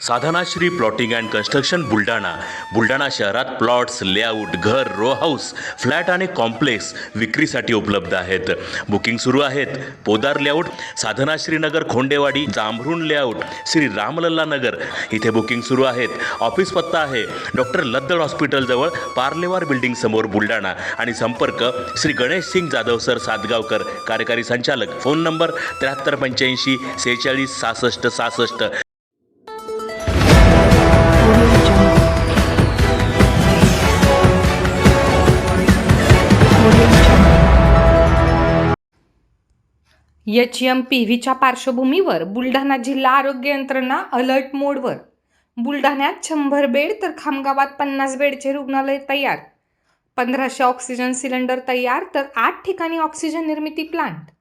Sadhanashri plotting and construction Buldhana शहरात plots, layout, घर, row house, flat आणि कॉम्प्लेक्स विक्रीसाठी उपलब्ध आहेत. बुकिंग सुरू आहेत. पोदार लेआउट, साधनाश्री नगर, खोंडेवाडी, जांभरुण लेआउट, श्री रामलल्ला नगर इथे बुकिंग सुरू आहेत. ऑफिस पत्ता आहे डॉक्टर लद्दड हॉस्पिटल जवळ, पार्लेवार बिल्डिंग समोर, बुलढाणा. आणि संपर्क श्री गणेश सिंग जाधव सर सातगावकर, कार्यकारी संचालक. Phone number 7385 46 66 66. HMPVच्या पार्श्वभूमीवर बुलढाणा जिल्हा आरोग्य यंत्रणा अलर्ट मोडवर. बुलढाण्यात 100 बेड तर खामगावात 50 बेडचे रुग्णालय तयार. 1500 ऑक्सिजन सिलेंडर तयार तर 8 ठिकाणी ऑक्सिजन निर्मिती प्लांट.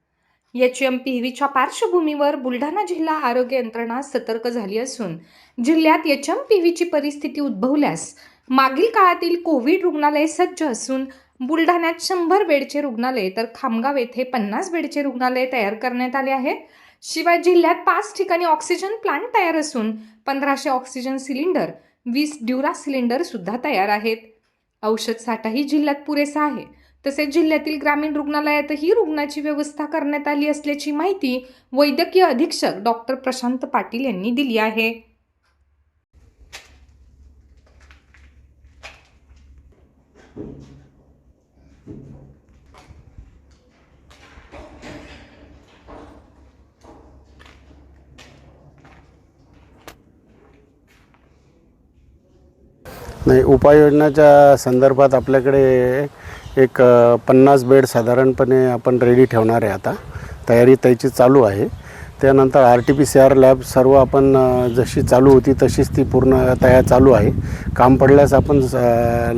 HMPVच्या पार्श्वभूमीवर बुलढाणा जिल्हा आरोग्य यंत्रणा सतर्क झाली असून जिल्ह्यात HMPVची परिस्थिती उद्भवल्यास मागील काळातील कोविड रुग्णालय सज्ज असून बुलढाण्यात 100 बेडचे रुग्णालय तर खामगाव येथे 50 बेडचे रुग्णालय तयार करण्यात आले आहे. शिवाय जिल्ह्यात 5 ठिकाणी ऑक्सिजन प्लांट तयार असून 1500 ऑक्सिजन सिलेंडर, 20 ड्युरा सिलेंडर सुद्धा तयार आहेत. औषध साठाही जिल्ह्यात पुरेसा आहे. तसेच जिल्ह्यातील ग्रामीण रुग्णालयातही रुग्णाची व्यवस्था करण्यात आली असल्याची माहिती वैद्यकीय अधीक्षक डॉक्टर प्रशांत पाटील यांनी दिली आहे. नाही, उपाययोजनाच्या संदर्भात आपल्याकडे एक 50 बेड साधारणपणे आपण रेडी ठेवणार आहे. आता तयारी त्याची चालू आहे. त्यानंतर RT-PCR लॅब सर्व आपण जशी चालू होती तशीच ती पूर्ण तयार चालू आहे. काम पडल्यास आपण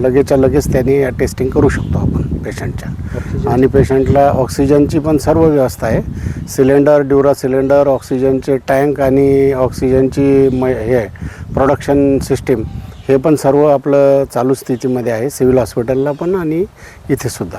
लगेचच्या लगेच त्यांनी टेस्टिंग करू शकतो आपण पेशंटच्या. आणि पेशंटला ऑक्सिजनची पण सर्व व्यवस्था आहे. सिलेंडर, ड्युरा सिलेंडर, ऑक्सिजनचे टँक आणि ऑक्सिजनची हे प्रोडक्शन सिस्टीम हे पण सर्व आपलं चालू स्थितीमध्ये आहे. सिव्हिल हॉस्पिटलला पण आणि इथे सुद्धा.